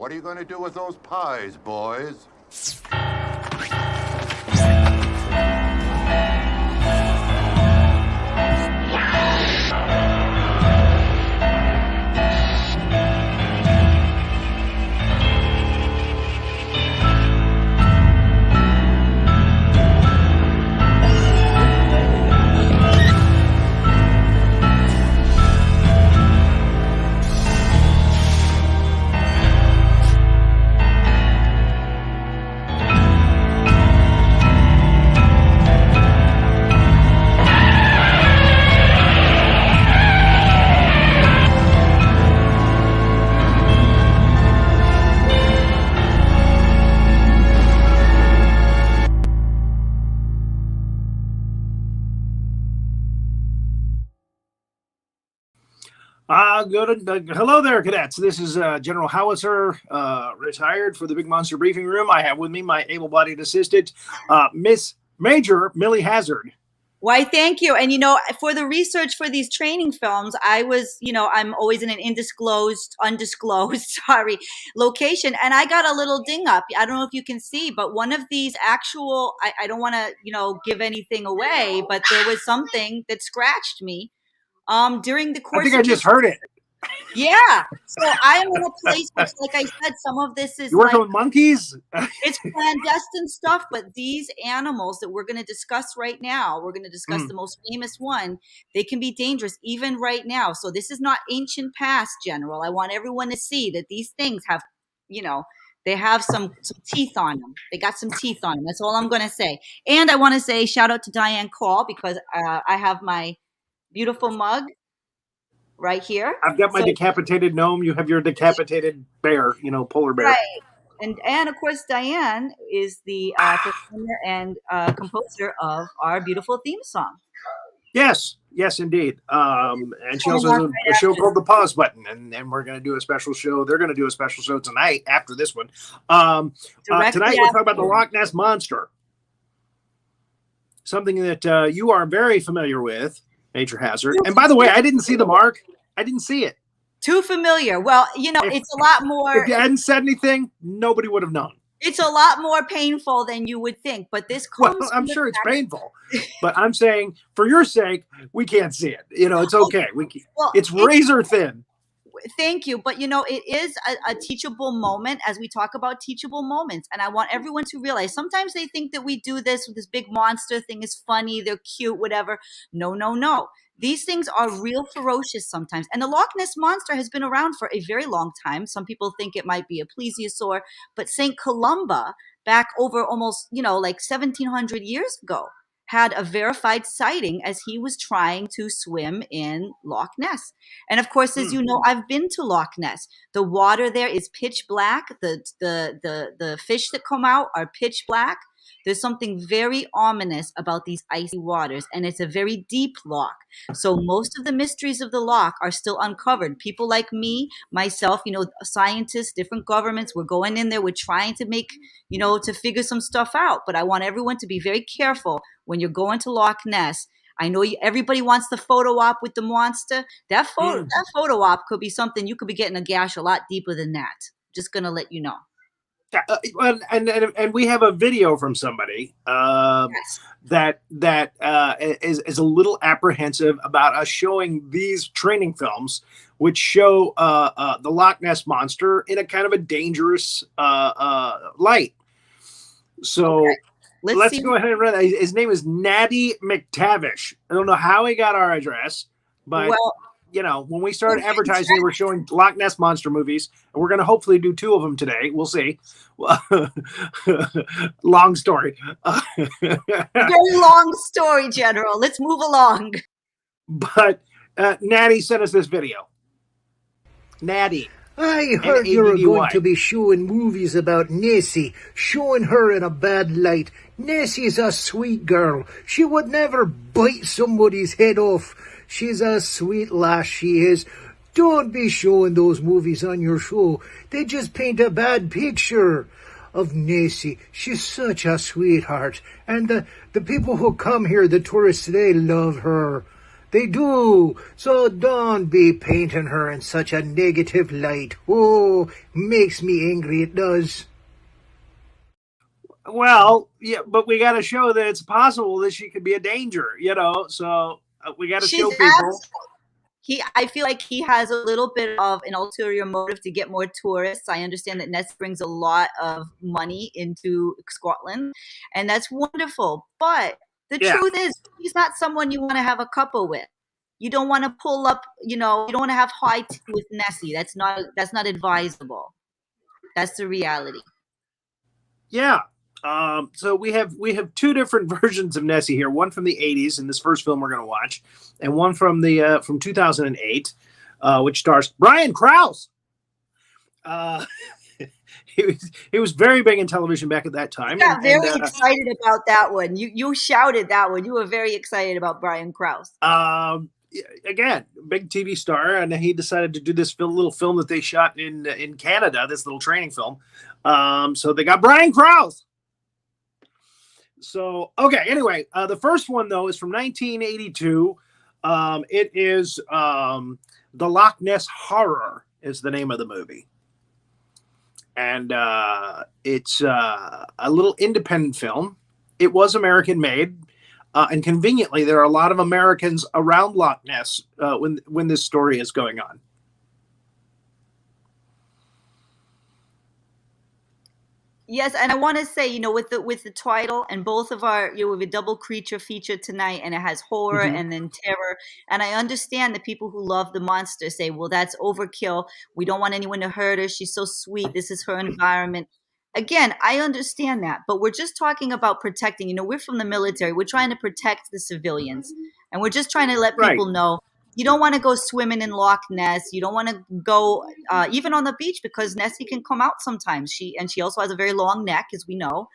What are you going to do with those pies, boys? Hello there, cadets. This is General Howitzer, retired for the Big Monster Briefing Room. I have with me my able-bodied assistant, Miss Major Millie Hazzard. Why, thank you. And, for the research for these training films, I was, I'm always in an undisclosed, location. And I got a little ding up. I don't know if you can see, but one of these actual, I don't want to, give anything away, but there was something that scratched me during the course. I think I just heard it. Yeah. So I am in a place which, like I said, some of this is. You're working with monkeys? It's clandestine stuff, but these animals that we're going to discuss right now, we're going to discuss the most famous one. They can be dangerous even right now. So this is not ancient past, General. I want everyone to see that these things have, they have some teeth on them. They got some teeth on them. That's all I'm going to say. And I want to say shout out to Diane Coll because I have my beautiful mug right here. I've got my decapitated gnome. You have your decapitated bear, polar bear. Right. And of course, Diane is the performer and composer of our beautiful theme song. Yes, indeed. And she also has a show called The Pause Button, and we're going to do a special show. They're going to do a special show tonight after this one. Tonight we're talking about the Loch Ness monster, something that you are very familiar with. Major Hazard. And by the way, I didn't see the mark. I didn't see it. Too familiar. Well, it's a lot more. If you hadn't said anything, nobody would have known. It's a lot more painful than you would think. But this comes. Well, I'm sure it's painful. But I'm saying, for your sake, we can't see it. It's okay. It's razor thin. Thank you. But, it is a teachable moment as we talk about teachable moments. And I want everyone to realize sometimes they think that we do this with this big monster thing is funny. They're cute, whatever. No. These things are real ferocious sometimes. And the Loch Ness monster has been around for a very long time. Some people think it might be a plesiosaur, but St. Columba back over almost, like 1700 years ago had a verified sighting as he was trying to swim in Loch Ness. And of course, as you know, I've been to Loch Ness. The water there is pitch black. The fish that come out are pitch black. There's something very ominous about these icy waters, and it's a very deep loch. So most of the mysteries of the loch are still uncovered. People like me, myself, scientists, different governments, we're going in there, we're trying to make, to figure some stuff out. But I want everyone to be very careful when you're going to Loch Ness. I know everybody wants the photo op with the monster. That photo op could be something you could be getting a gash a lot deeper than that. Just going to let you know. And we have a video from somebody that is a little apprehensive about us showing these training films, which show the Loch Ness monster in a kind of a dangerous light. So let's go ahead and run that. His name is Natty McTavish. I don't know how he got our address, but when we started advertising, we were showing Loch Ness monster movies, and we're going to hopefully do 2 of them today. We'll see. Long story. Very long story, General. Let's move along. But Natty sent us this video. Natty. I heard you were going to be showing movies about Nessie, showing her in a bad light. Nessie's a sweet girl. She would never bite somebody's head off. She's a sweet lass, she is. Don't be showing those movies on your show. They just paint a bad picture of Nessie. She's such a sweetheart. And the people who come here, the tourists, they love her. They do. So don't be painting her in such a negative light. Oh, makes me angry, it does. Well, yeah, but we got to show that it's possible that she could be a danger, so we got to show people. I feel like he has a little bit of an ulterior motive to get more tourists. I understand that Ness brings a lot of money into Scotland, and that's wonderful. But the truth is, he's not someone you want to have a couple with. You don't want to pull up, you don't want to have high tea with Nessie. That's not advisable. That's the reality. Yeah. So we have two different versions of Nessie here. One from the 80s in this first film we're going to watch, and one from 2008, which stars Briankrause. He was very big in television back at that time. Yeah, very excited about that one. You shouted that one. You were very excited about Briankrause. Again, big TV star, and he decided to do this little film that they shot in Canada. This little training film. So they got Briankrause. So, okay, anyway, the first one, though, is from 1982. It is The Loch Ness Horror is the name of the movie. And it's a little independent film. It was American-made. And conveniently, there are a lot of Americans around Loch Ness when this story is going on. Yes, and I want to say, with the title and both of our, we have a double creature feature tonight, and it has horror and then terror. And I understand that people who love the monster say, well, that's overkill. We don't want anyone to hurt her. She's so sweet. This is her environment. Again, I understand that, but we're just talking about protecting. We're from the military. We're trying to protect the civilians, and we're just trying to let people know. You don't want to go swimming in Loch Ness. You don't want to go even on the beach, because Nessie can come out sometimes. She also has a very long neck, as we know.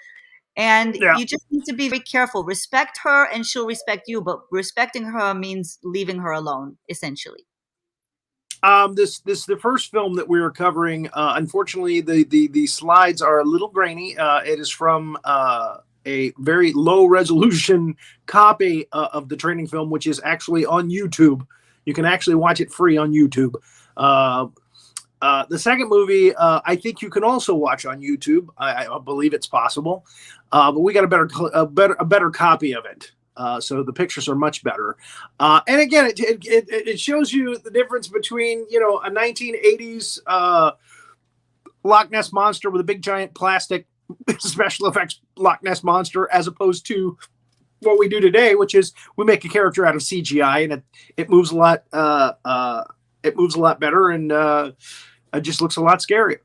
And you just need to be very careful. Respect her and she'll respect you. But respecting her means leaving her alone, essentially. The first film that we were covering, unfortunately, the slides are a little grainy. It is from a very low resolution copy of the training film, which is actually on YouTube. You can actually watch it free on YouTube. The second movie, I think you can also watch on YouTube. I believe it's possible, but we got a better copy of it. So the pictures are much better. And again, it shows you the difference between a 1980s Loch Ness monster with a big giant plastic special effects Loch Ness monster, as opposed to what we do today, which is we make a character out of CGI, and it moves a lot. It moves a lot better, and it just looks a lot scarier.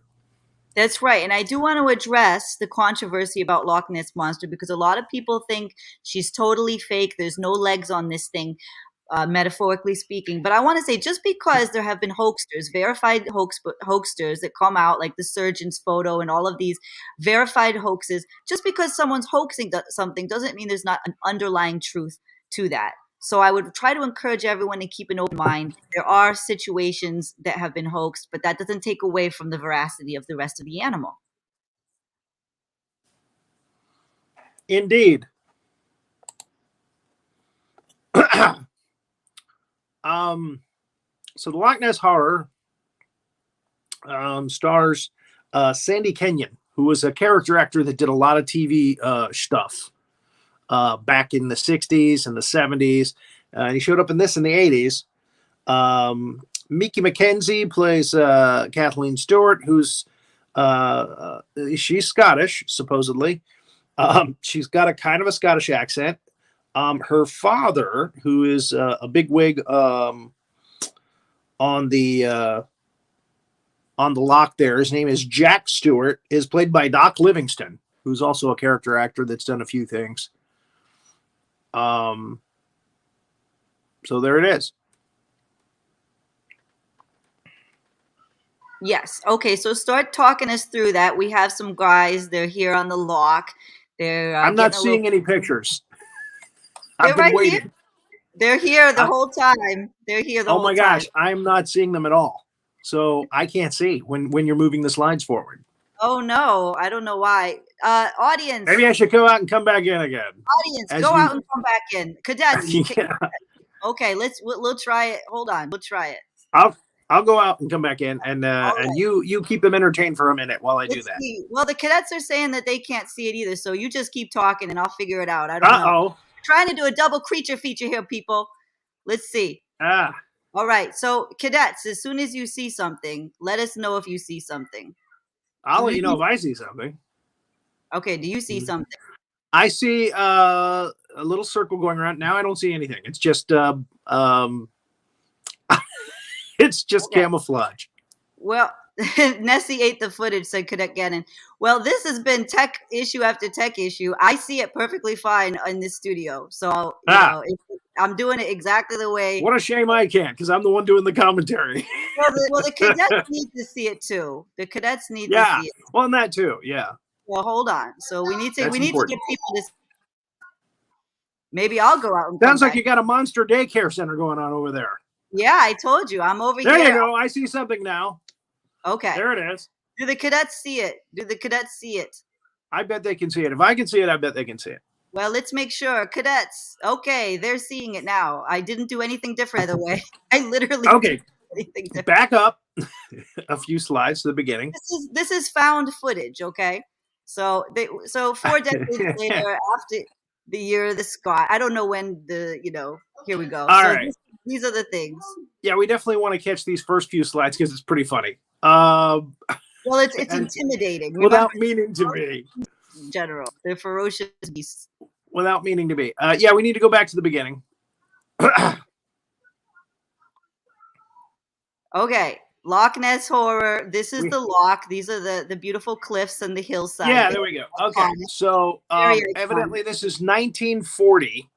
That's right. And I do want to address the controversy about Loch Ness Monster, because a lot of people think she's totally fake. There's no legs on this thing, metaphorically speaking. But I want to say, just because there have been hoaxsters, verified hoaxsters that come out, like the surgeon's photo and all of these verified hoaxes, just because someone's hoaxing something doesn't mean there's not an underlying truth to that. So I would try to encourage everyone to keep an open mind. There are situations that have been hoaxed, but that doesn't take away from the veracity of the rest of the animal. Indeed. So the Loch Ness Horror stars Sandy Kenyon, who was a character actor that did a lot of TV stuff back in the 60s and the 70s. He showed up in this in the 80s. Mickey McKenzie plays Kathleen Stewart, who's she's Scottish, supposedly. She's got a kind of a Scottish accent. Her father, who is a bigwig on the loch there, his name is Jack Stewart, is played by Doc Livingston, who's also a character actor that's done a few things. So there it is. Yes. Okay. So start talking us through that. We have some guys. They're here on the loch. I'm not seeing any pictures. They're right here. They're here the whole time. They're here the whole time. Oh my gosh, I'm not seeing them at all. So I can't see when you're moving the slides forward. Oh no, I don't know why. Audience. Maybe I should go out and come back in again. Audience, go out and come back in. Cadets. Okay, we'll try it. Hold on, we'll try it. I'll go out and come back in, and and you keep them entertained for a minute while I do that. See. Well, the cadets are saying that they can't see it either, so you just keep talking, and I'll figure it out. I don't know. I'm trying to do a double creature feature here, people. Let's see. All right, so cadets, as soon as you see something, let us know if you see something. I'll let you know if I see something. Okay, do you see something? I see a little circle going around. Now I don't see anything. It's just it's just camouflage. Well, Nessie ate the footage, said Cadet Gannon. Well, this has been tech issue after tech issue. I see it perfectly fine in this studio. So, you know, I'm doing it exactly the way. What a shame I can't, because I'm the one doing the commentary. Well, the cadets need to see it too. The cadets need to see it. Well, and that too, yeah. Well, hold on. So we need to get people to. Maybe I'll go out and. Sounds like you got a monster daycare center going on over there. Yeah, I told you. I'm over here. There you go. I see something now. Okay. There it is. Do the cadets see it? Do the cadets see it? I bet they can see it. If I can see it, I bet they can see it. Well, let's make sure. Cadets. Okay, they're seeing it now. I didn't do anything different, by the way. I literally didn't do anything different. Back up a few slides to the beginning. This is found footage, okay? So 4 decades later, after the year of the Scott, I don't know when here we go. All right. These are the things. Yeah, we definitely want to catch these first few slides because it's pretty funny. Well, it's intimidating. Without meaning to be. In general, they're ferocious beasts. Without meaning to be. Yeah, we need to go back to the beginning. Okay. Loch Ness horror. This is the loch. These are the beautiful cliffs and the hillside. Yeah, there we go. Okay. So evidently this is 1940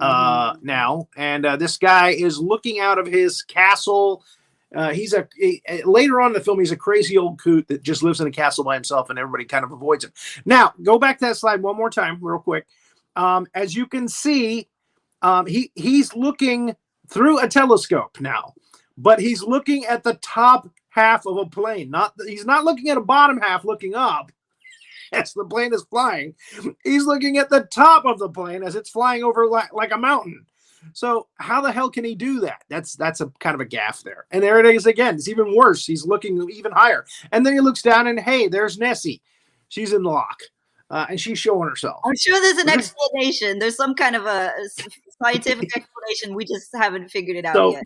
now. And this guy is looking out of his castle. Later on in the film, he's a crazy old coot that just lives in a castle by himself and everybody kind of avoids him. Now, go back to that slide one more time real quick. As you can see, he's looking through a telescope now. But he's looking at the top half of a plane. He's not looking at a bottom half looking up as the plane is flying. He's looking at the top of the plane as it's flying over like a mountain. So how the hell can he do that? That's a kind of a gaffe there. And there it is again. It's even worse. He's looking even higher. And then he looks down and, hey, there's Nessie. She's in the loch. And she's showing herself. I'm sure there's an explanation. There's some kind of a scientific explanation. We just haven't figured it out yet.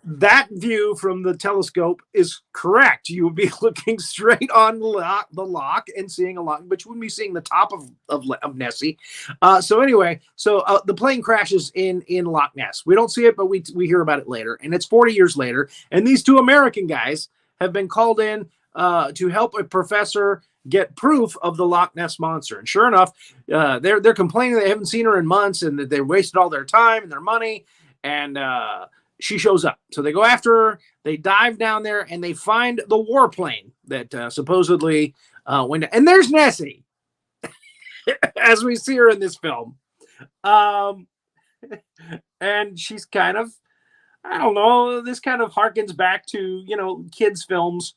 That view from the telescope is correct. You would be looking straight on the loch and seeing a loch, but you wouldn't be seeing the top of Nessie. So anyway, the plane crashes in Loch Ness. We don't see it, but we hear about it later. And it's 40 years later. And these two American guys have been called in to help a professor get proof of the Loch Ness monster. And sure enough, they're complaining they haven't seen her in months and that they wasted all their time and their money. And she shows up. So they go after her, they dive down there, and they find the warplane that supposedly went down. And there's Nessie, as we see her in this film. And she's kind of, I don't know, this kind of harkens back to, kids' films.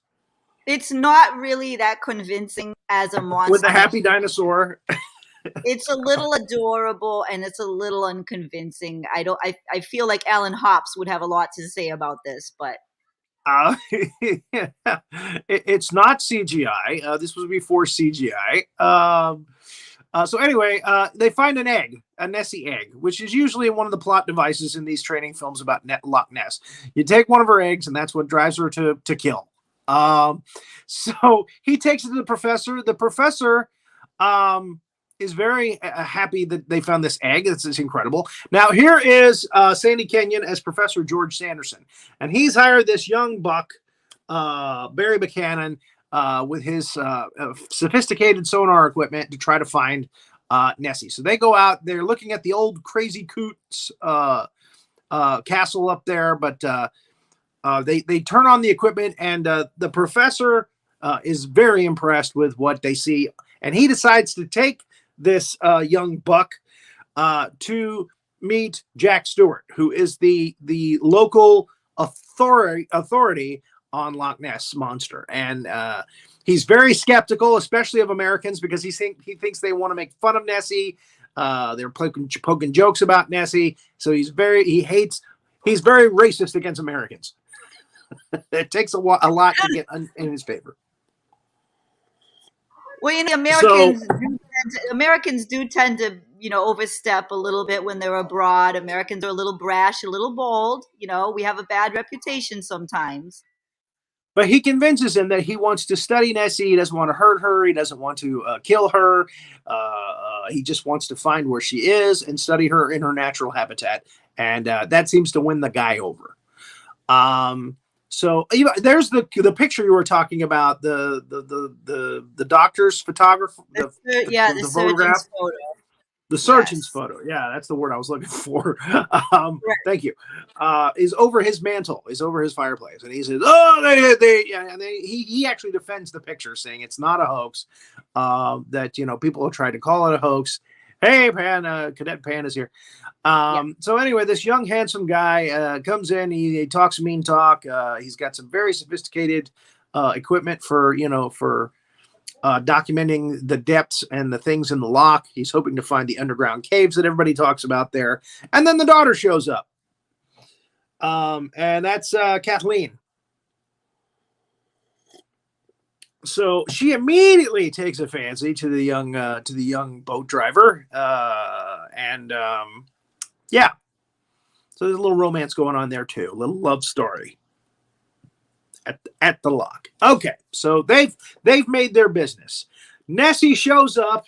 It's not really that convincing as a monster. With a happy dinosaur. It's a little adorable and it's a little unconvincing. I feel like Alan Hops would have a lot to say about this, but it's not CGI. This was before CGI. So anyway, they find an egg, a Nessie egg, which is usually one of the plot devices in these training films about Loch Ness. You take one of her eggs, and that's what drives her to kill. So he takes it to the professor. The professor is very happy that they found this egg. It's incredible. Now here is Sandy Kenyon as Professor George Sanderson, and he's hired this young buck, Barry Buchanan, with his sophisticated sonar equipment to try to find Nessie. So they go out. They're looking at the old crazy coot's castle up there, but they turn on the equipment, and the professor is very impressed with what they see, and he decides to take this young buck to meet Jack Stewart, who is the local authority on Loch Ness monster. And he's very skeptical, especially of Americans, because he thinks they want to make fun of Nessie. They're poking jokes about Nessie. So he hates he's very racist against Americans. It takes a lot to get in his favor. Well, you know, Americans do tend to, you know, overstep a little bit when they're abroad. Americans are a little brash, a little bold. You know, we have a bad reputation sometimes. But he convinces him that he wants to study Nessie. He doesn't want to hurt her. He doesn't want to kill her. He just wants to find where she is and study her in her natural habitat. And that seems to win the guy over. So there's the picture you were talking about, the doctor's photographer, the photograph. Photo. The surgeon's photo. Yeah, that's the word I was looking for. Right. Thank you. Is over his mantle, is over his fireplace. And he says, he actually defends the picture, saying it's not a hoax, that, you know, people have tried to call it a hoax. Hey, Pan, Cadet Pan is here. So anyway, this young, handsome guy comes in. He talks mean talk. He's got some very sophisticated equipment for documenting the depths and the things in the loch. He's hoping to find the underground caves that everybody talks about there. And then the daughter shows up. And that's Kathleen. So she immediately takes a fancy to the young boat driver. Yeah. So there's a little romance going on there too. A little love story. At the loch. Okay, so they've made their business. Nessie shows up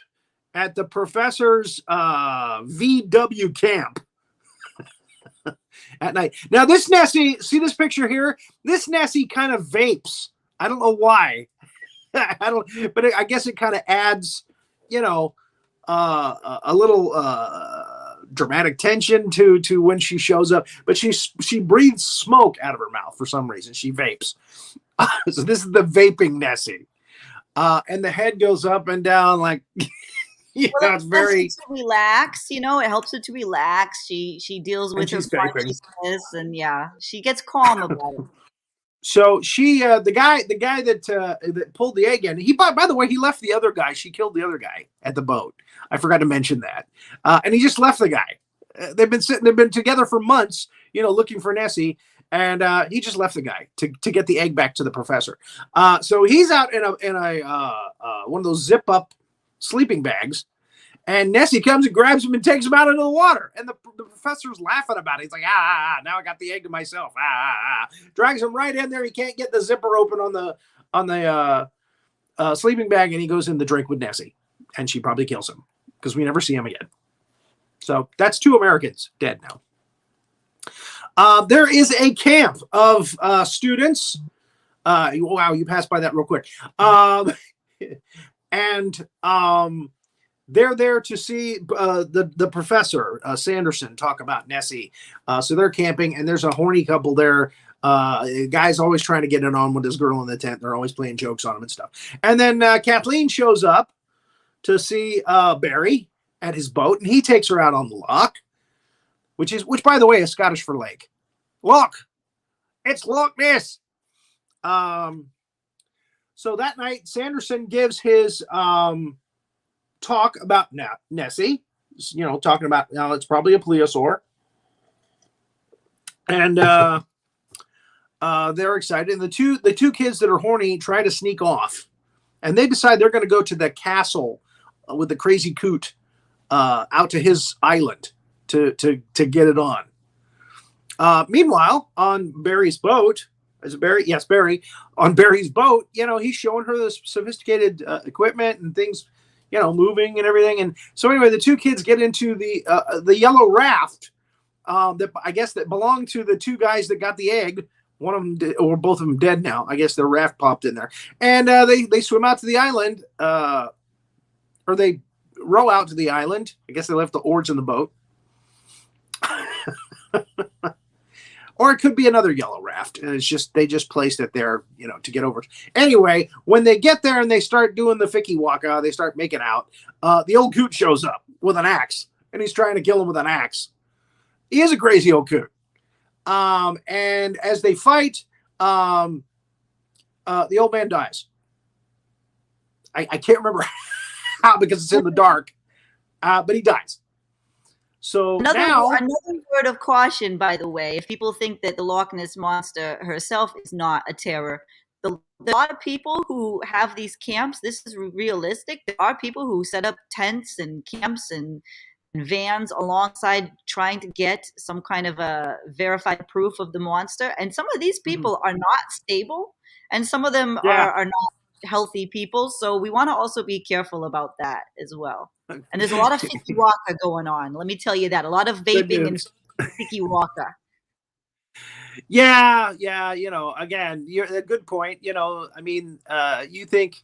at the professor's VW camp at night. Now this Nessie, see this picture here? This Nessie kind of vapes. I don't know why. But I guess it kind of adds, you know, a little dramatic tension to when she shows up. But she breathes smoke out of her mouth for some reason. She vapes. So this is the vaping Nessie. And the head goes up and down like it's very to relax, you know, it helps her to relax. She deals with her consciousness, and she gets calm about it. So she, the guy that pulled the egg in, by the way, he left the other guy. She killed the other guy at the boat. I forgot to mention that. And he just left the guy. They've been together for months, you know, looking for Nessie. And he just left the guy to get the egg back to the professor. So he's out in a one of those zip up sleeping bags. And Nessie comes and grabs him and takes him out into the water. And the professor's laughing about it. He's like, now I got the egg to myself. Drags him right in there. He can't get the zipper open on the sleeping bag. And he goes in the drink with Nessie. And she probably kills him because we never see him again. So that's 2 Americans dead now. There is a camp of students. Wow, you passed by that real quick. They're there to see the professor, Sanderson, talk about Nessie. So they're camping, and there's a horny couple there. Guy's always trying to get it on with this girl in the tent. They're always playing jokes on him and stuff. And then Kathleen shows up to see Barry at his boat, and he takes her out on the loch, which by the way is Scottish for lake. Loch. It's Loch Ness. So that night, Sanderson gives his talk about Nessie, you know, talking about now it's probably a plesiosaur, and they're excited. And the two kids that are horny try to sneak off, and they decide they're going to go to the castle with the crazy coot out to his island to get it on. Meanwhile, on Barry's boat, is it Barry? Yes, Barry. On Barry's boat, you know, he's showing her this sophisticated equipment and things, you know, moving and everything. And so anyway, the 2 kids get into the yellow raft that I guess that belonged to the 2 guys that got the egg. One of them, or both of them, dead now. I guess their raft popped in there, and they swim out to the island, or they row out to the island. I guess they left the oars in the boat. Or it could be another yellow raft, and they just placed it there, you know, to get over. Anyway, when they get there and they start doing the ficky waka, they start making out. The old coot shows up with an axe, and he's trying to kill him with an axe. He is a crazy old coot. And as they fight, the old man dies. I can't remember how because it's in the dark, but he dies. So another word of caution, by the way, if people think that the Loch Ness monster herself is not a terror, a lot of people who have these camps, this is realistic. There are people who set up tents and camps and vans alongside trying to get some kind of a verified proof of the monster. And some of these people are not stable, and some of them are not healthy people. So we want to also be careful about that as well. And there's a lot of Fiki Waka going on. Let me tell you that. A lot of vaping and Fiki Waka. Yeah. You know, again, you're a good point. You know, I mean, you think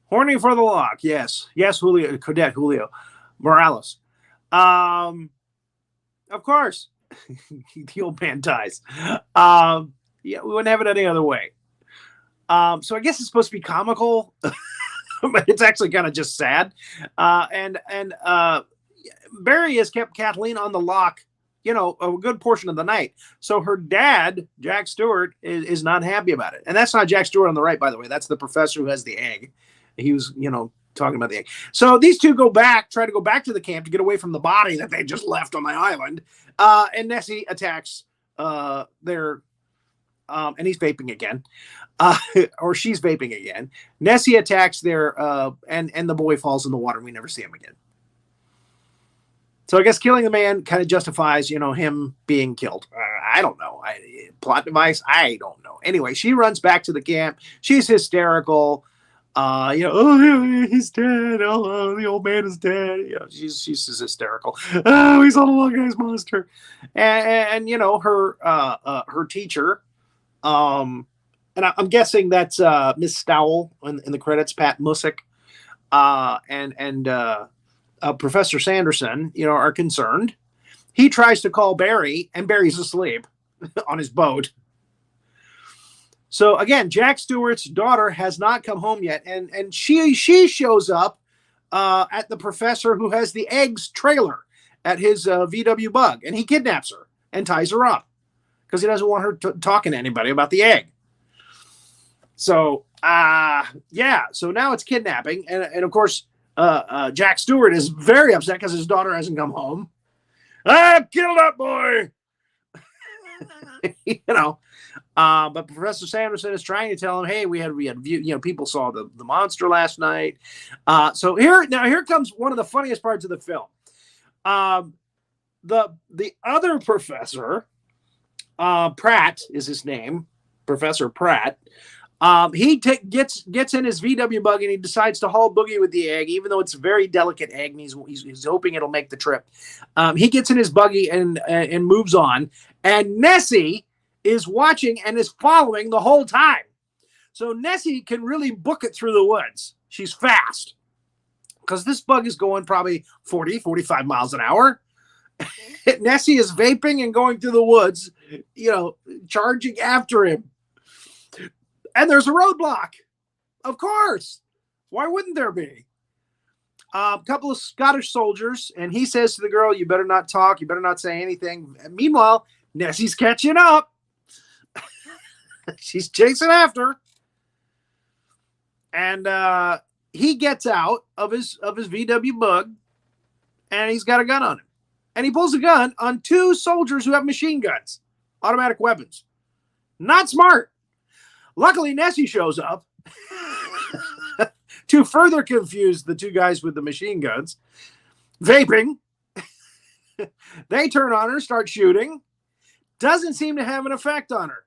horny for the lock. Yes, Julio, Cadet Julio Morales. Of course, the old man dies. Yeah, we wouldn't have it any other way. So I guess it's supposed to be comical, but it's actually kind of just sad. And Barry has kept Kathleen on the lock, you know, a good portion of the night. So her dad, Jack Stewart, is not happy about it. And that's not Jack Stewart on the right, by the way. That's the professor who has the egg. He was, you know, talking about the egg. So these two try to go back to the camp to get away from the body that they just left on the island. And Nessie attacks their, and he's vaping again. Or she's vaping again. Nessie attacks their, and the boy falls in the water and we never see him again. So I guess killing the man kind of justifies, you know, him being killed. I don't know. Plot device? I don't know. Anyway, she runs back to the camp. She's hysterical. You know, oh, he's dead. Oh, the old man is dead. You know, she's just hysterical. Oh, he's on the Loch Ness monster. And you know, her teacher, and I'm guessing that's Miss Stowell in the credits, Pat Musick, and Professor Sanderson, you know, are concerned. He tries to call Barry, and Barry's asleep on his boat. So again, Jack Stewart's daughter has not come home yet, and she shows up at the professor who has the eggs trailer at his VW bug, and he kidnaps her and ties her up because he doesn't want her talking to anybody about the egg. So yeah, so now it's kidnapping, and of course Jack Stewart is very upset because his daughter hasn't come home. I've killed that boy. You know. But Professor Sanderson is trying to tell him, hey, we had view, you know, people saw the monster last night. So here comes one of the funniest parts of the film. The other professor, Pratt is his name, Professor Pratt. He gets in his VW bug and he decides to haul boogie with the egg, even though it's a very delicate egg and he's hoping it'll make the trip. He gets in his buggy and moves on, and Nessie is watching and is following the whole time. So Nessie can really book it through the woods. She's fast because this bug is going probably 40, 45 miles an hour. Nessie is vaping and going through the woods, you know, charging after him. And there's a roadblock. Of course. Why wouldn't there be? A couple of Scottish soldiers, and he says to the girl, you better not talk. You better not say anything. And meanwhile, Nessie's catching up. She's chasing after. And he gets out of his VW bug, and he's got a gun on him. And he pulls a gun on two soldiers who have machine guns, automatic weapons. Not smart. Luckily, Nessie shows up to further confuse the two guys with the machine guns. Vaping. They turn on her, start shooting. Doesn't seem to have an effect on her.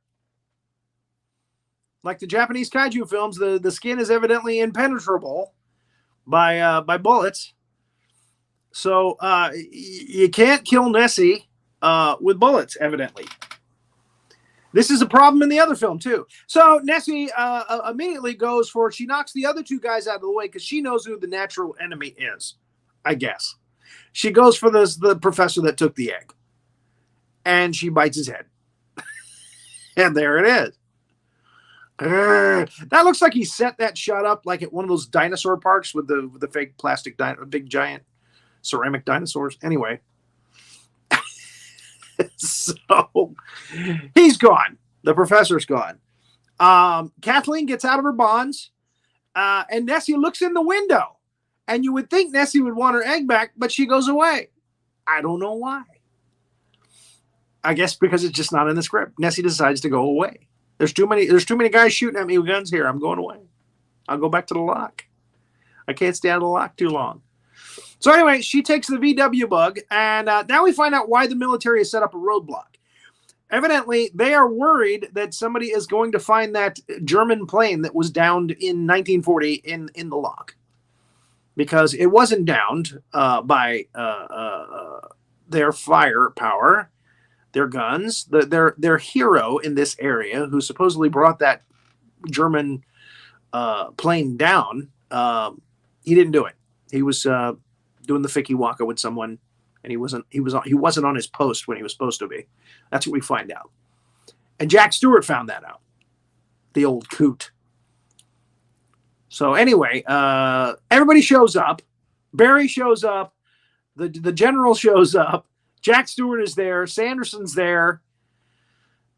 Like the Japanese kaiju films, the skin is evidently impenetrable by bullets. So you can't kill Nessie with bullets, evidently. This is a problem in the other film, too. So Nessie immediately goes for, she knocks the other two guys out of the way because she knows who the natural enemy is, I guess. She goes for the professor that took the egg. And she bites his head. And there it is. That looks like he set that shot up like at one of those dinosaur parks with the fake plastic, big giant ceramic dinosaurs. Anyway. So he's gone. The professor's gone. Kathleen gets out of her bonds, and Nessie looks in the window. And you would think Nessie would want her egg back, but she goes away. I don't know why. I guess because it's just not in the script. Nessie decides to go away. There's too many guys shooting at me with guns here. I'm going away. I'll go back to the lock. I can't stay out of the lock too long. So anyway, she takes the VW bug, and now we find out why the military has set up a roadblock. Evidently, they are worried that somebody is going to find that German plane that was downed in 1940 in the lock, because it wasn't downed by their firepower, their guns. Their hero in this area, who supposedly brought that German plane down, he didn't do it. He was doing the Ficky Waka with someone, and he wasn't on his post when he was supposed to be. That's what we find out. And Jack Stewart found that out. The old coot. So anyway, everybody shows up. Barry shows up. The general shows up. Jack Stewart is there. Sanderson's there.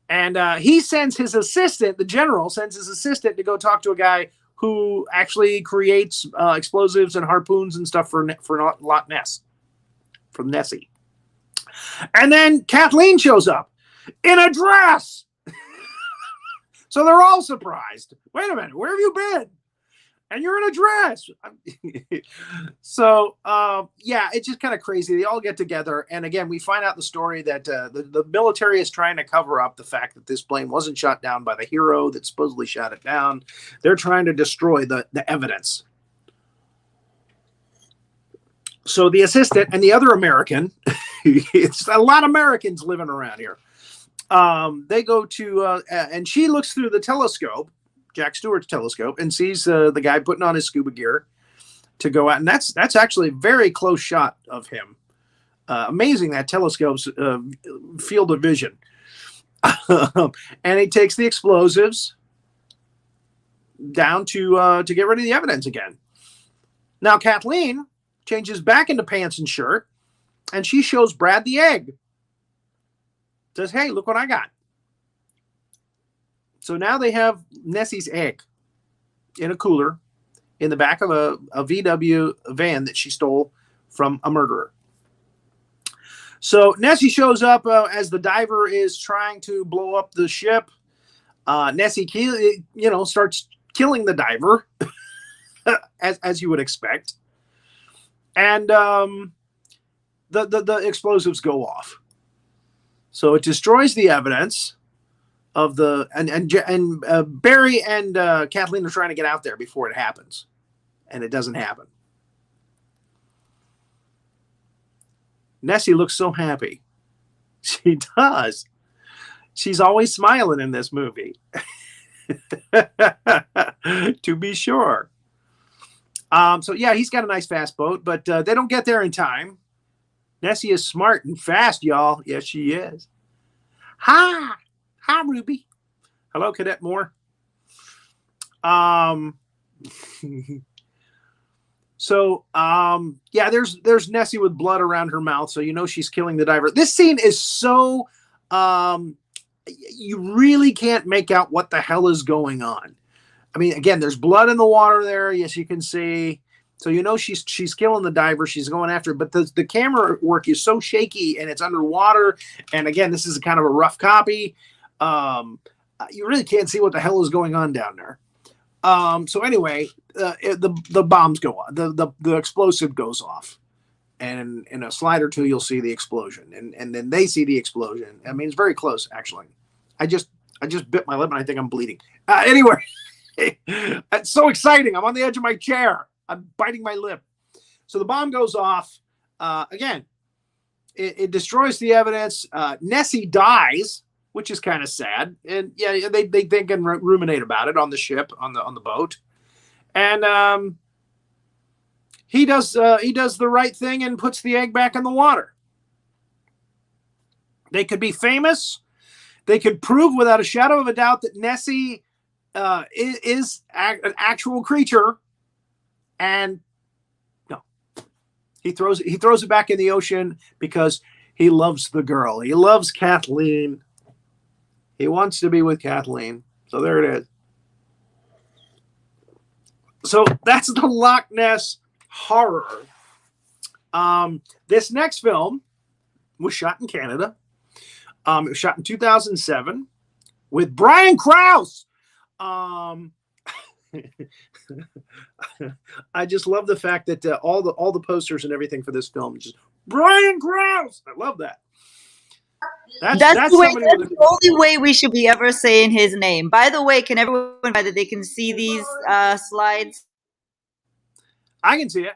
And he sends his assistant, the general sends his assistant to go talk to a guy who actually creates explosives and harpoons and stuff for Loch Ness, from Nessie. And then Kathleen shows up in a dress. So they're all surprised. Wait a minute, where have you been? And you're in a dress. So, yeah, it's just kind of crazy. They all get together. And again, we find out the story that the military is trying to cover up the fact that this plane wasn't shot down by the hero that supposedly shot it down. They're trying to destroy the evidence. So the assistant and the other American, it's a lot of Americans living around here. They go to, and she looks through the telescope, Jack Stewart's telescope, and sees the guy putting on his scuba gear to go out. And that's actually a very close shot of him. Amazing, that telescope's field of vision. And he takes the explosives down to get rid of the evidence again. Now Kathleen changes back into pants and shirt, and she shows Brad the egg. Says, hey, look what I got. So now they have Nessie's egg in a cooler in the back of a VW van that she stole from a murderer. So Nessie shows up as the diver is trying to blow up the ship. Nessie, starts killing the diver, as you would expect. And the explosives go off. So it destroys the evidence of the and Barry and Kathleen are trying to get out there before it happens, and it doesn't happen. Nessie looks so happy. She does. She's always smiling in this movie. To be sure. So yeah, he's got a nice fast boat, but they don't get there in time. Nessie is smart and fast, y'all. Yes, she is. Hi, Ruby. Hello, Cadet Moore. So yeah, there's Nessie with blood around her mouth, so you know she's killing the diver. This scene is so you really can't make out what the hell is going on. I mean, again, there's blood in the water there. Yes, you can see. So you know she's killing the diver. She's going after it. But the camera work is so shaky, and it's underwater. And again, this is kind of a rough copy. You really can't see what the hell is going on down there. So anyway, the bombs go on. The explosive goes off. And in a slide or two, you'll see the explosion. And then they see the explosion. I mean, it's very close, actually. I just bit my lip, and I think I'm bleeding. Anyway. It's so exciting. I'm on the edge of my chair. I'm biting my lip. So the bomb goes off. Again, it destroys the evidence. Nessie dies, which is kind of sad. And yeah, they think and ruminate about it on the ship, on the boat. And he does the right thing and puts the egg back in the water. They could be famous. They could prove without a shadow of a doubt that Nessie is an actual creature, and no, he throws it back in the ocean because he loves the girl. He loves Kathleen. He wants to be with Kathleen. So there it is. So that's the Loch Ness horror. This next film was shot in Canada. It was shot in 2007 with briankrause. I just love the fact that all the posters and everything for this film is just briankrause. I love that. That's the only way we should be ever saying his name. By the way, can everyone that they can see these slides? I can see it.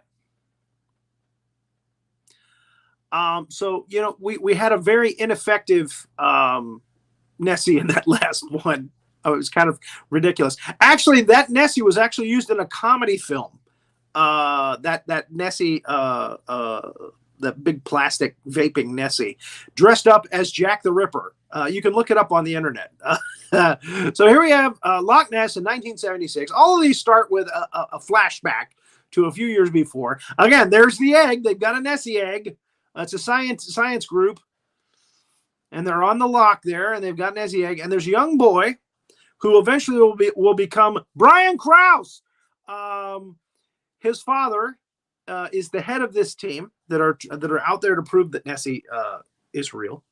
So we had a very ineffective Nessie in that last one. Oh, it was kind of ridiculous. Actually, that Nessie was actually used in a comedy film. That Nessie, the big plastic vaping Nessie, dressed up as Jack the Ripper. You can look it up on the internet. So here we have Loch Ness in 1976. All of these start with a flashback to a few years before. Again, there's the egg. They've got a Nessie egg. It's a science group. And they're on the loch there, and they've got an Nessie egg. And there's a young boy who eventually will become briankrause. His father is the head of this team that are out there to prove that Nessie is real.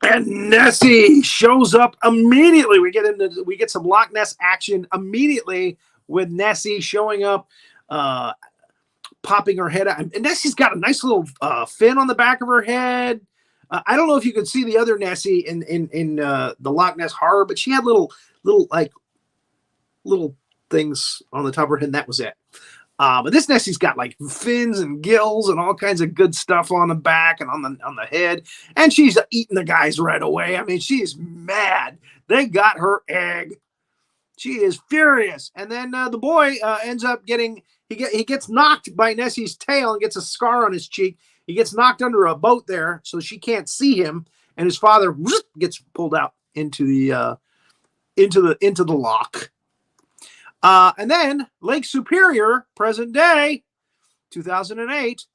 And Nessie shows up immediately. We get some Loch Ness action immediately with Nessie showing up, popping her head out. And Nessie's got a nice little fin on the back of her head. I don't know if you could see the other Nessie in the Loch Ness horror, but she had little things on the top of her head, and that was it. But this Nessie's got like fins and gills and all kinds of good stuff on the back and on the head, and she's eating the guys right away. I mean, she's mad. They got her egg. She is furious, and then the boy ends up getting he gets knocked by Nessie's tail and gets a scar on his cheek. He gets knocked under a boat there, so she can't see him, and his father gets pulled out into the loch. And then Lake Superior, present day, 2008.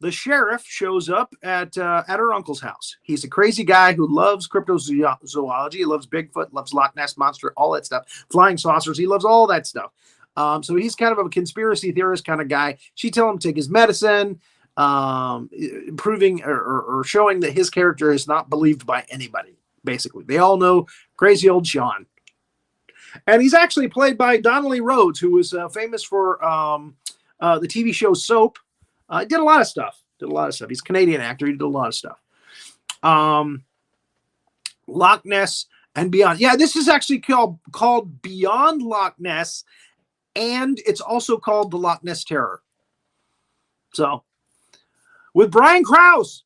The sheriff shows up at her uncle's house. He's a crazy guy who loves cryptozoology. He loves Bigfoot, loves Loch Ness monster, all that stuff. Flying saucers. He loves all that stuff. So he's kind of a conspiracy theorist kind of guy. She tells him to take his medicine, proving or showing that his character is not believed by anybody. Basically, they all know crazy old Sean. And he's actually played by Donnelly Rhodes, who was famous for the TV show Soap. Did a lot of stuff. He's a Canadian actor. He did a lot of stuff. Loch Ness and Beyond. Yeah, this is actually called Beyond Loch Ness, and it's also called the Loch Ness Terror. So, with briankrause.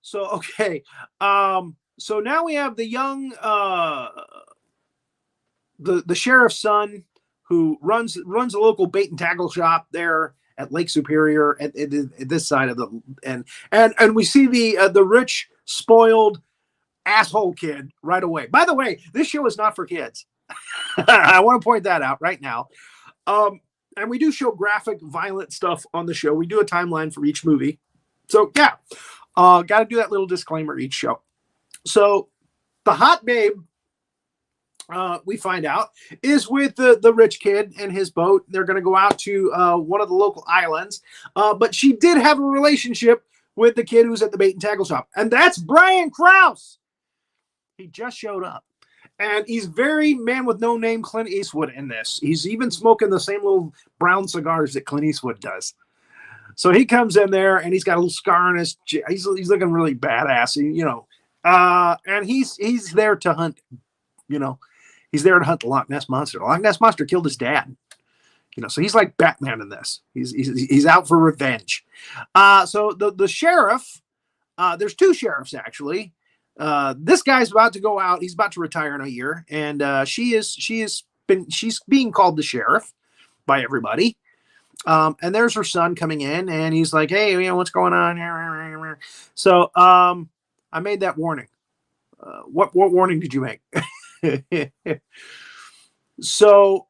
So, okay. So now we have the young... The sheriff's son who runs a local bait and tackle shop there at Lake Superior at this side of the and we see the rich spoiled asshole kid right away. By the way, this show is not for kids. I want to point that out right now. And we do show graphic, violent stuff on the show. We do a timeline for each movie. So yeah, got to do that little disclaimer each show. So the hot babe, we find out, is with the rich kid and his boat. They're going to go out to one of the local islands. But she did have a relationship with the kid who's at the bait and tackle shop. And that's briankrause. He just showed up. And he's very man with no name Clint Eastwood in this. He's even smoking the same little brown cigars that Clint Eastwood does. So he comes in there and he's got a little scar on his chin. He's looking really badass, and he's there to hunt, He's there to hunt the Loch Ness monster. The Loch Ness monster killed his dad, so he's like Batman in this. He's out for revenge. So the sheriff, there's two sheriffs actually. This guy's about to go out. He's about to retire in a year, and she's being called the sheriff by everybody. And there's her son coming in, and he's like, "Hey, what's going on?" So I made that warning. What warning did you make? So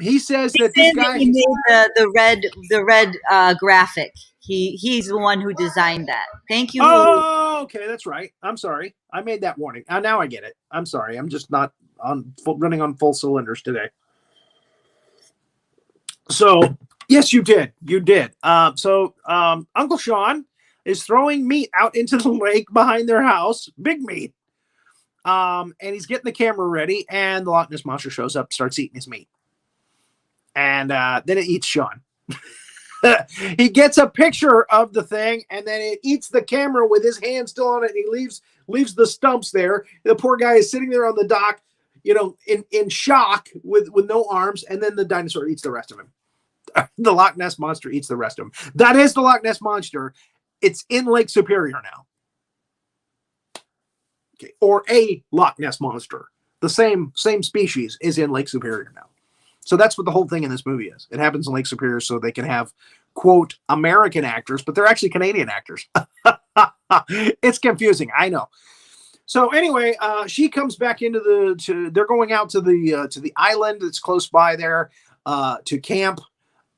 he says that this guy he made the red graphic. He's the one who designed that. Thank you. Oh, okay, that's right. I'm sorry. I made that warning. Now I get it. I'm sorry. I'm just not running on full cylinders today. So yes, you did. You did. So Uncle Sean is throwing meat out into the lake behind their house, big meat. And he's getting the camera ready, and the Loch Ness Monster shows up, starts eating his meat. And then it eats Sean. He gets a picture of the thing, and then it eats the camera with his hand still on it, and he leaves the stumps there. The poor guy is sitting there on the dock, in shock with no arms, and then the dinosaur eats the rest of him. The Loch Ness Monster eats the rest of him. That is the Loch Ness Monster. It's in Lake Superior now. Okay. Or a Loch Ness Monster. The same species is in Lake Superior now. So that's what the whole thing in this movie is. It happens in Lake Superior so they can have, quote, American actors, but they're actually Canadian actors. It's confusing, I know. So anyway, she comes back they're going out to the island that's close by there to camp.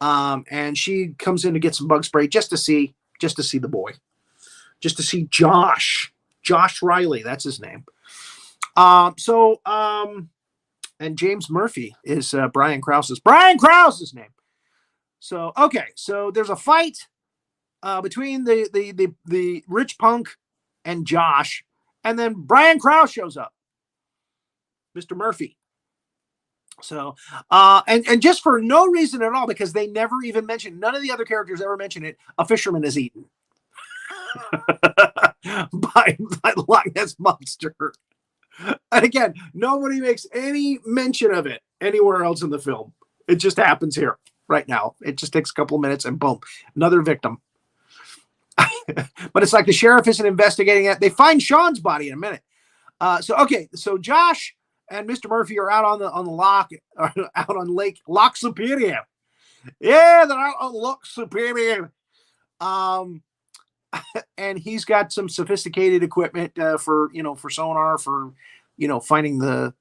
And she comes in to get some bug spray just to see the boy, just to see Josh Riley. That's his name. And James Murphy is Briankrause's name. So, okay. So there's a fight between the rich punk and Josh, and then Brian Krause shows up, Mr. Murphy. So, and just for no reason at all, because they never even mentioned, none of the other characters ever mention it, a fisherman is eaten by the Loch Ness Monster. And again, nobody makes any mention of it anywhere else in the film. It just happens here right now. It just takes a couple of minutes and boom, another victim. But it's like the sheriff isn't investigating it. They find Sean's body in a minute. So Josh and Mr. Murphy are out on the loch, out on Loch Superior. Yeah, they're out on Loch Superior. And he's got some sophisticated equipment for sonar, for finding the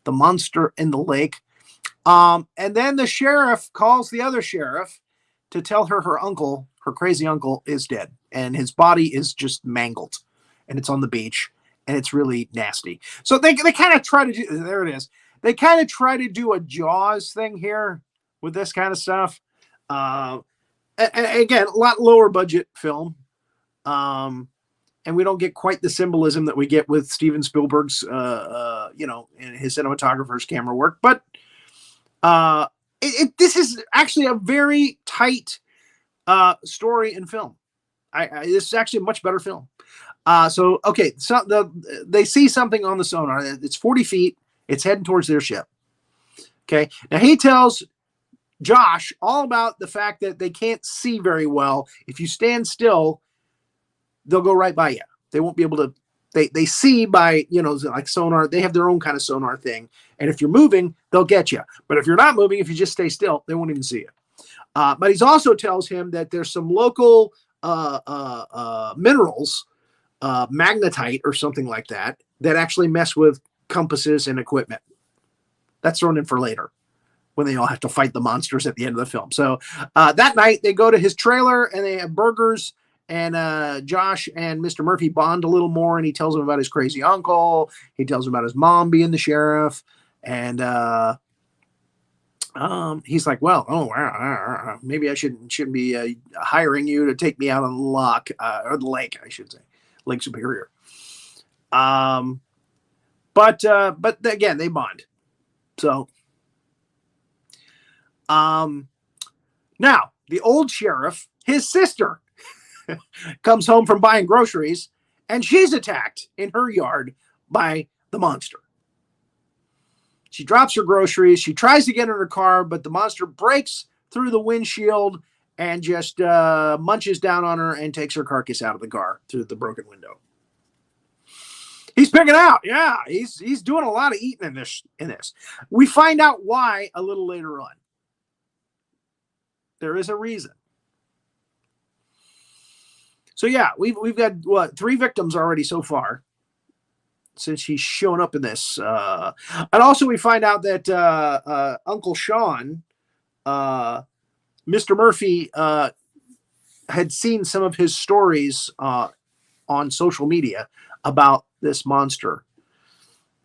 monster in the lake. And then the sheriff calls the other sheriff to tell her her crazy uncle is dead, and his body is just mangled, and it's on the beach, and it's really nasty. So they kind of try to do, there it is. They kind of try to do a Jaws thing here with this kind of stuff. And again, a lot lower budget film. And we don't get quite the symbolism that we get with Steven Spielberg's, in his cinematographer's camera work. But this is actually a very tight story and film. This is actually a much better film. They see something on the sonar. It's 40 feet. It's heading towards their ship. Okay. Now he tells Josh all about the fact that they can't see very well. If you stand still, they'll go right by you. They won't be able to, they see by, like sonar, they have their own kind of sonar thing. And if you're moving, they'll get you. But if you're not moving, if you just stay still, they won't even see you. But he also tells him that there's some local minerals, magnetite or something like that actually mess with compasses and equipment. That's thrown in for later when they all have to fight the monsters at the end of the film. So that night they go to his trailer and they have burgers. And Josh and Mr. Murphy bond a little more, and he tells him about his crazy uncle. He tells him about his mom being the sheriff, and he's like, "Well, maybe I shouldn't be hiring you to take me out on the loch or the lake, I should say, Lake Superior." But again, they bond. So, now the old sheriff, his sister, comes home from buying groceries, and she's attacked in her yard by the monster. She drops her groceries. She tries to get in her car, but the monster breaks through the windshield and just munches down on her and takes her carcass out of the car through the broken window. He's picking out. Yeah, he's doing a lot of eating in this. We find out why a little later on. There is a reason. So yeah, we've got 3 victims already so far since he's shown up in this. And also we find out that Uncle Sean, Mr. Murphy, had seen some of his stories on social media about this monster.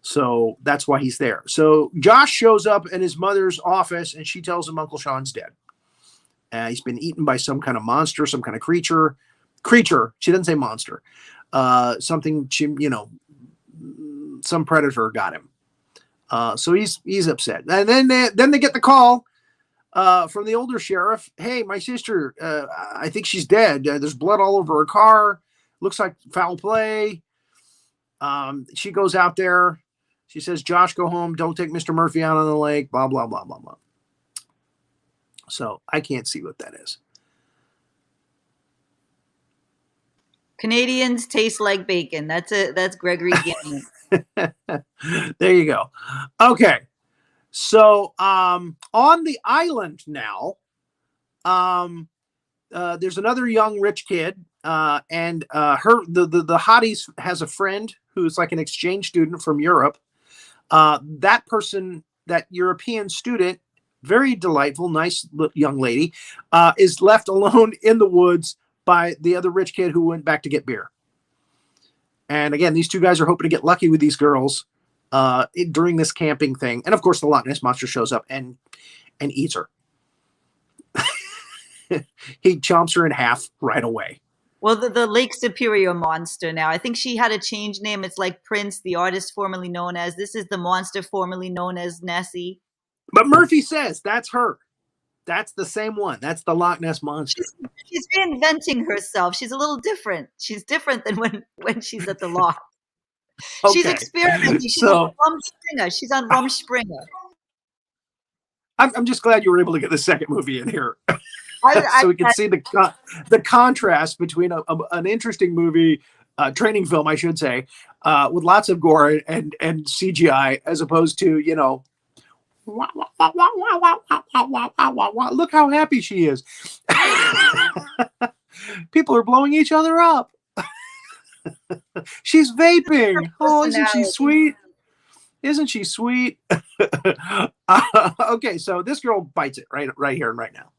So that's why he's there. So Josh shows up in his mother's office and she tells him Uncle Sean's dead. He's been eaten by some kind of monster, some kind of creature. Creature. She doesn't say monster. Something, some predator got him. So he's upset. And then they get the call from the older sheriff. Hey, my sister, I think she's dead. There's blood all over her car. Looks like foul play. She goes out there. She says, Josh, go home. Don't take Mr. Murphy out on the lake. Blah, blah, blah, blah, blah. So I can't see what that is. Canadians taste like bacon. That's it. That's Gregory Gideon. There you go. Okay. So on the island now, there's another young rich kid, and the hotties has a friend who's like an exchange student from Europe. That person, that European student, very delightful, nice young lady, is left alone in the woods by the other rich kid who went back to get beer. And again, these two guys are hoping to get lucky with these girls during this camping thing. And of course, the Loch Ness monster shows up and eats her. He chomps her in half right away. Well, the Lake Superior monster now. I think she had a change name. It's like Prince, the artist formerly known as. This is the monster formerly known as Nessie. But Murphy says that's her. That's the same one. That's the Loch Ness monster. She's reinventing herself. She's a little different. She's different than when she's at the loch. Okay. She's experimenting. She's on Rumspringa. She's on Rumspringa. I'm just glad you were able to get the second movie in here. So we can see the contrast between an interesting movie, training film, I should say, with lots of gore and CGI, as opposed to, look how happy she is. People are blowing each other up. She's vaping. Oh, isn't she sweet? Isn't she sweet? Okay, so this girl bites it right here and right now.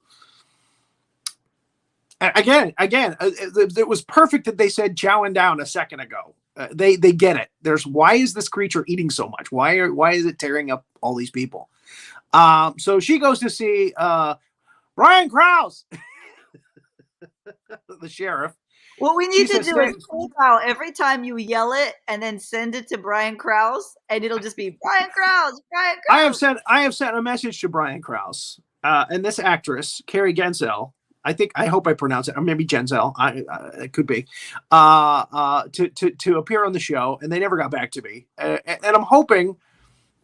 Again, it was perfect that they said chowing down a second ago. They get it. Why is this creature eating so much? Why is it tearing up all these people? So she goes to see Briankrause, the sheriff. What we need to do is every time you yell it and then send it to Briankrause, and it'll just be Briankrause. I have sent a message to Briankrause, and this actress, Carrie Gensel, I hope I pronounce it, or maybe Genzel, it could be, to appear on the show, and they never got back to me. And I'm hoping,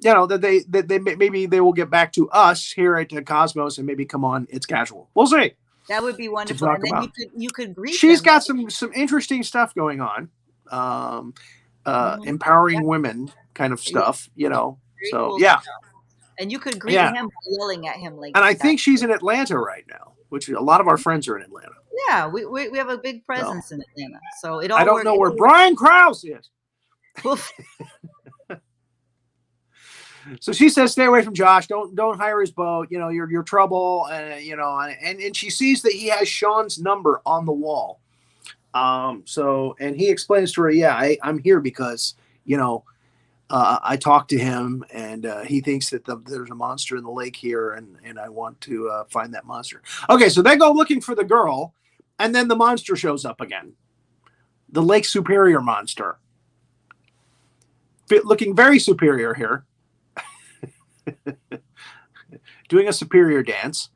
that they maybe they will get back to us here at Cosmos and maybe come on It's Casual. We'll see. That would be wonderful. And then you could greet She's them. got some interesting stuff going on, empowering women kind of stuff, Very So cool yeah. stuff. And you could greet him by yelling at him like. And I think she's in Atlanta right now, which a lot of our friends are in Atlanta. Yeah, we have a big presence in Atlanta, so it all. I don't know where Briankrause is. So she says, "Stay away from Josh. Don't hire his boat. You're trouble." And she sees that he has Sean's number on the wall. And he explains to her, "Yeah, I'm here because I talked to him, and he thinks that there's a monster in the lake here, and I want to find that monster." Okay, so they go looking for the girl, and then the monster shows up again. The Lake Superior monster, looking very superior here. Doing a superior dance.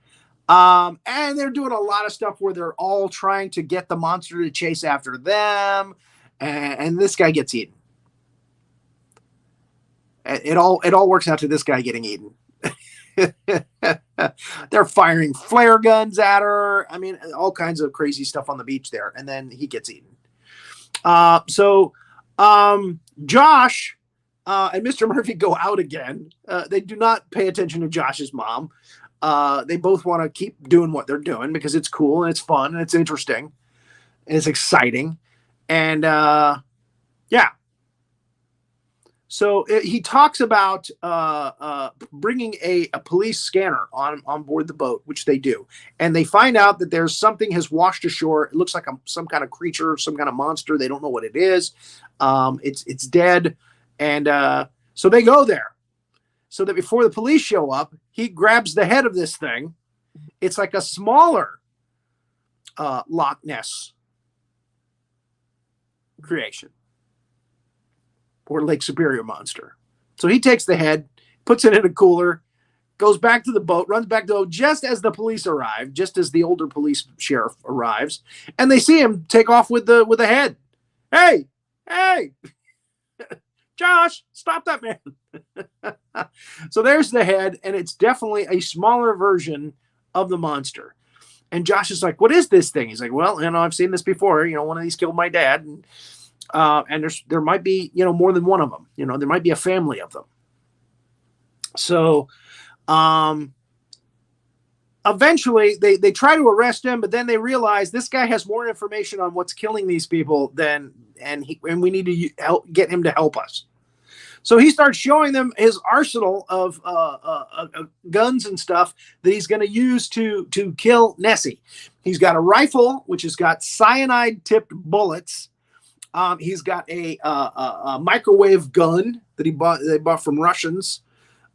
And they're doing a lot of stuff where they're all trying to get the monster to chase after them. And this guy gets eaten. It all works out to this guy getting eaten. They're firing flare guns at her. I mean, all kinds of crazy stuff on the beach there. And then he gets eaten. Josh and Mr. Murphy go out again. They do not pay attention to Josh's mom. They both want to keep doing what they're doing because it's cool and it's fun and it's interesting and it's exciting. And yeah. So he talks about bringing a police scanner on board the boat, which they do. And they find out that there's something has washed ashore. It looks like some kind of creature, some kind of monster. They don't know what it is. It's dead. And so they go there so that before the police show up, he grabs the head of this thing It's like a smaller Loch Ness creation or Lake Superior monster. So he takes the head, puts it in a cooler, goes back to the boat, runs back to the boat just as the police arrive, just as the older police sheriff arrives, and they see him take off with the head. Hey, Josh, stop that man. So there's the head, and it's definitely a smaller version of the monster. And Josh is like, what is this thing? He's like, well, I've seen this before. One of these killed my dad. And there might be, more than one of them. There might be a family of them. So eventually they try to arrest him, but then they realize this guy has more information on what's killing these people and we need to get him to help us. So he starts showing them his arsenal of guns and stuff that he's going to use to kill Nessie. He's got a rifle, which has got cyanide-tipped bullets. He's got a microwave gun that they bought from Russians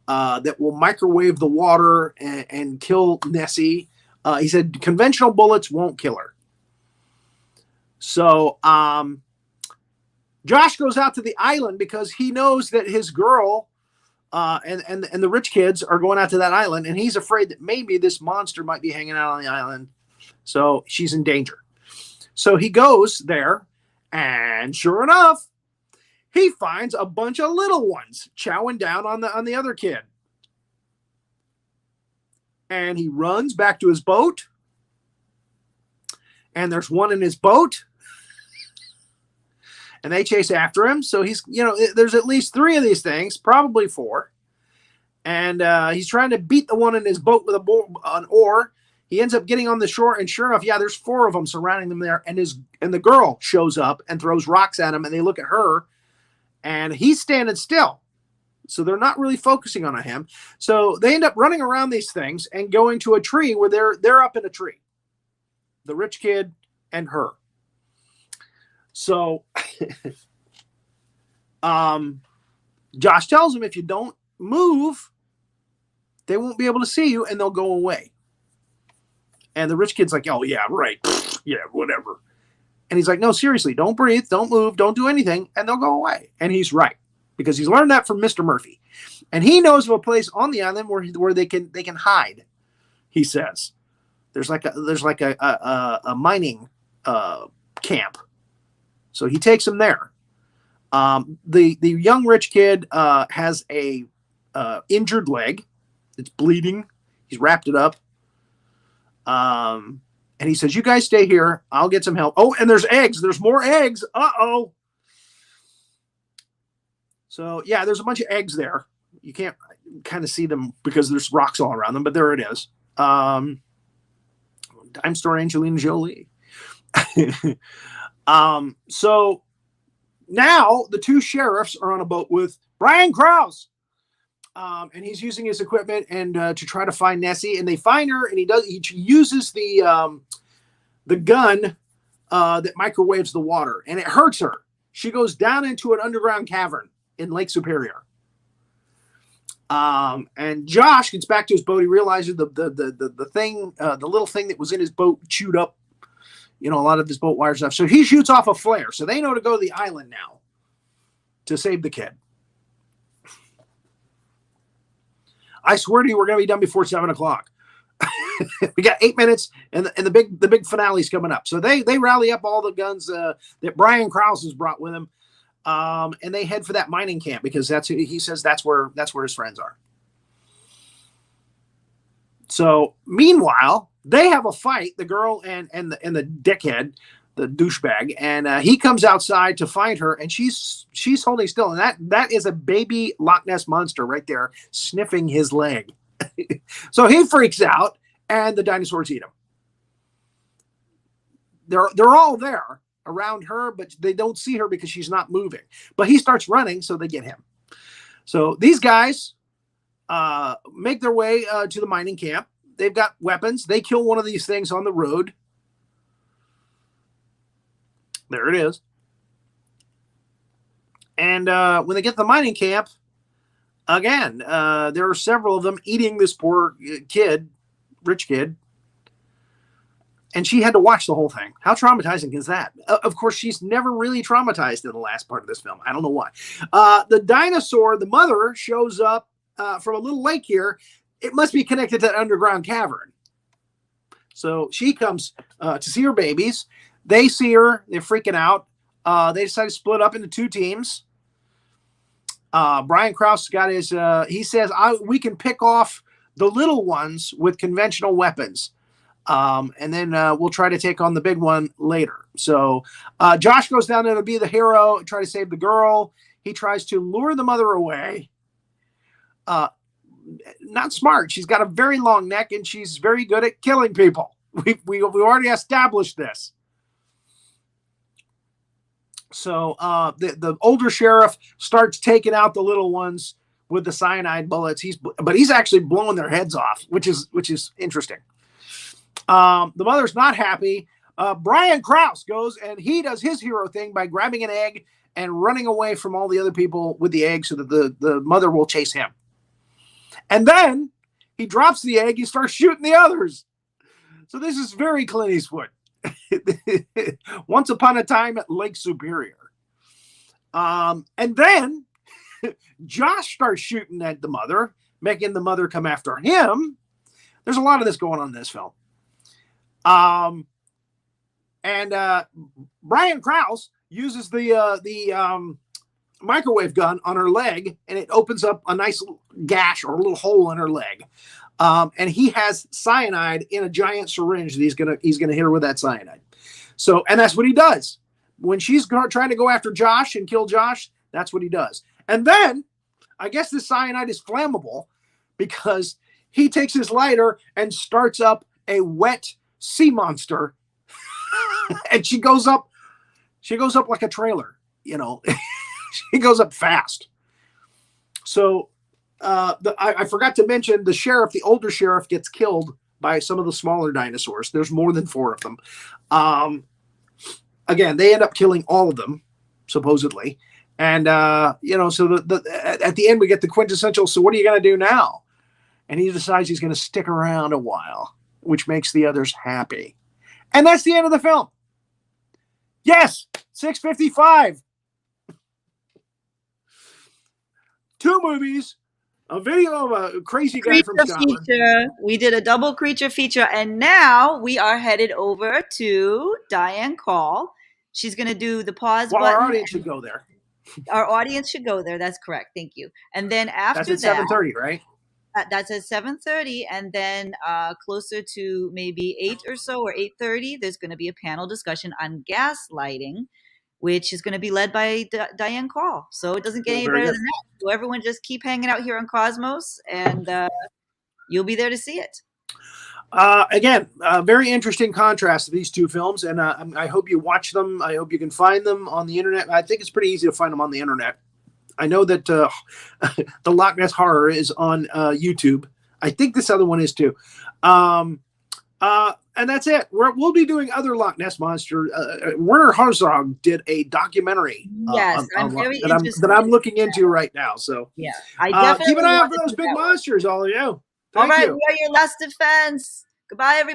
that will microwave the water and kill Nessie. He said conventional bullets won't kill her. So Josh goes out to the island because he knows that his girl and the rich kids are going out to that island, and he's afraid that maybe this monster might be hanging out on the island. So she's in danger. So he goes there, and sure enough, he finds a bunch of little ones chowing down on the other kid. And he runs back to his boat, and there's one in his boat. And they chase after him. So he's, there's at least 3 of these things, probably 4. And he's trying to beat the one in his boat with an oar. He ends up getting on the shore, and sure enough, there's 4 of them surrounding them there. And the girl shows up and throws rocks at him, and they look at her, and he's standing still. So they're not really focusing on him. So they end up running around these things and going to a tree where they're up in a tree. The rich kid and her. So Josh tells him, if you don't move, they won't be able to see you and they'll go away. And the rich kid's like, oh, yeah, right. Yeah, whatever. And he's like, no, seriously, don't breathe, don't move, don't do anything, and they'll go away. And he's right, because he's learned that from Mr. Murphy. And he knows of a place on the island where they can hide, he says. There's like a mining camp. So he takes him there. The young rich kid has a injured leg. It's bleeding. He's wrapped it up. And he says, you guys stay here. I'll get some help. Oh, and there's eggs. There's more eggs. Uh-oh. So, yeah, there's a bunch of eggs there. You can't kind of see them because there's rocks all around them, but there it is. Dime store Angelina Jolie. So now the 2 sheriffs are on a boat with Briankrause. And he's using his equipment and to try to find Nessie, and they find her, and he uses the gun that microwaves the water, and it hurts her. She goes down into an underground cavern in Lake Superior. And Josh gets back to his boat. He realizes the thing, the little thing that was in his boat chewed up, a lot of his boat wire stuff. So he shoots off a flare. So they know to go to the island now to save the kid. I swear to you, we're going to be done before 7:00. We got 8 minutes, and the big finale's coming up. So they rally up all the guns that Briankrause has brought with him, and they head for that mining camp because he says that's where his friends are. So meanwhile, they have a fight, the girl and the dickhead, the douchebag, and he comes outside to find her, and she's holding still, and that is a baby Loch Ness monster right there sniffing his leg. So he freaks out, and the dinosaurs eat him. They're all there around her, but they don't see her because she's not moving. But he starts running, so they get him. So these guys make their way to the mining camp. They've got weapons. They kill one of these things on the road. There it is. And when they get to the mining camp, again, there are several of them eating this poor kid rich kid. And she had to watch the whole thing. How traumatizing is that? Of course, she's never really traumatized in the last part of this film. I don't know why. The dinosaur, the mother, shows up from a little lake here. It must be connected to that underground cavern. So she comes to see her babies. They see her. They're freaking out. They decide to split up into 2 teams. Briankrause got his, he says, we can pick off the little ones with conventional weapons. And then we'll try to take on the big one later. So Josh goes down there to be the hero, try to save the girl. He tries to lure the mother away. Not smart. She's got a very long neck, and she's very good at killing people. We already established this. So the older sheriff starts taking out the little ones with the cyanide bullets. But he's actually blowing their heads off, which is interesting. The mother's not happy. Briankrause goes and he does his hero thing by grabbing an egg and running away from all the other people with the egg so that the mother will chase him. And then he drops the egg. He starts shooting the others. So this is very Clint Eastwood. Once upon a time at Lake Superior. And then Josh starts shooting at the mother, making the mother come after him. There's a lot of this going on in this film. And Briankrause uses the microwave gun on her leg, and it opens up a nice gash or a little hole in her leg. And he has cyanide in a giant syringe that he's gonna hit her with that cyanide. So, and that's what he does when she's trying to go after Josh and kill Josh. That's what he does. And then I guess the cyanide is flammable because he takes his lighter and starts up a wet sea monster. And she goes up like a trailer, you know. She goes up fast. So I forgot to mention the sheriff, the older sheriff, gets killed by some of the smaller dinosaurs. There's more than 4 of them. Again, they end up killing all of them, supposedly. And, you know, so at the end we get the quintessential, so what are you going to do now? And he decides he's going to stick around a while, which makes the others happy. And that's the end of the film. Yes, 6:55. 2 movies, a video of a crazy guy from Scotland. Feature. We did a double creature feature, and now we are headed over to Diane Coll. She's going to do the pause button. Our audience should go there. Our audience should go there. That's correct. Thank you. And then after that's at 7:30, right? That's at 7:30, and then closer to maybe 8 or so, or 8:30, there's going to be a panel discussion on gaslighting, which is going to be led by Diane Coll. So it doesn't get any better than that. So everyone just keep hanging out here on Cosmos, and you'll be there to see it. Again, very interesting contrast to these 2 films, and I hope you watch them. I hope you can find them on the internet. I think it's pretty easy to find them on the internet. I know that the Loch Ness Horror is on YouTube. I think this other one is too. And that's it. We'll be doing other Loch Ness Monster. Werner Herzog did a documentary. Yes, I'm very interested that I'm looking into right now. So yeah, I definitely keep an eye out for those big monsters, all of you. All right, we are your last defense. Goodbye, everybody.